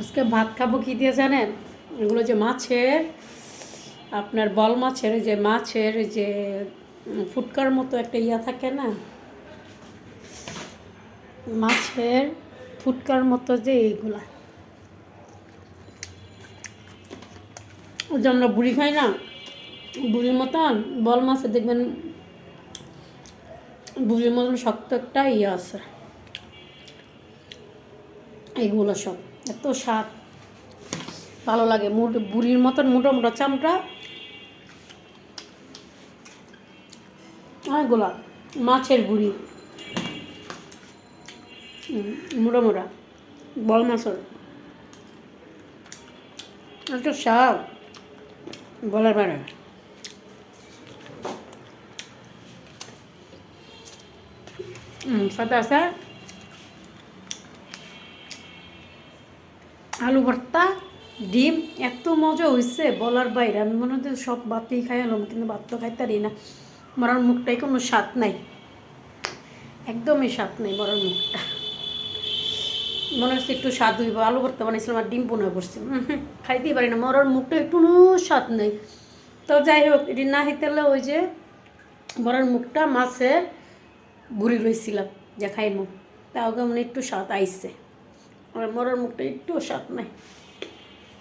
আজকে ভাত খাবো কি দিয়ে জানেন? এগুলো যে মাছের, আপনার বল মাছের, যে মাছের যে ফুটকার মতো একটা ইয়া থাকে না, মাছের ফুটকার মতো যে এইগুলা, ওই যে আমরা বুড়ি খাই না, বুড়ির মতন বল মাছে দেখবেন বুড়ির মতন শক্ত একটা ইয়ে আছে। এইগুলো সব এত স্বাদ, ভালো লাগে। বুড়ির মতন মোটা মোটা চামড়া, এগুলা মাছের বুড়ি, মোটা মোটা বল মাছের এত স্বাদ বলার বাইরে। সাথে আছে আলু ভর্তা, ডিম, এত মজা হয়েছে বলার বাইরে। আমি মনে হচ্ছে সব ভাতেই খাই এলাম, কিন্তু ভাত তো খাইতে পারি না। মরার মুখটাই কোনো স্বাদ নাই, একদমই স্বাদ নেই মরার মুখটা। মনে হচ্ছে একটু স্বাদ হইব, আলু ভর্তা বানিয়েছিলাম আর ডিম বোনা করছি, খাইতেই পারি না, মরার মুখটা একটু স্বাদ নেই। তো যাই হোক, এটি না খাইতেলে ওই যে মরার মুখটা মাছের বুড়ি রয়েছিলাম যে খাইমু, তাও কেমন একটু স্বাদ আইসে, আর মরার মুখটা একটু স্বাদ নাই।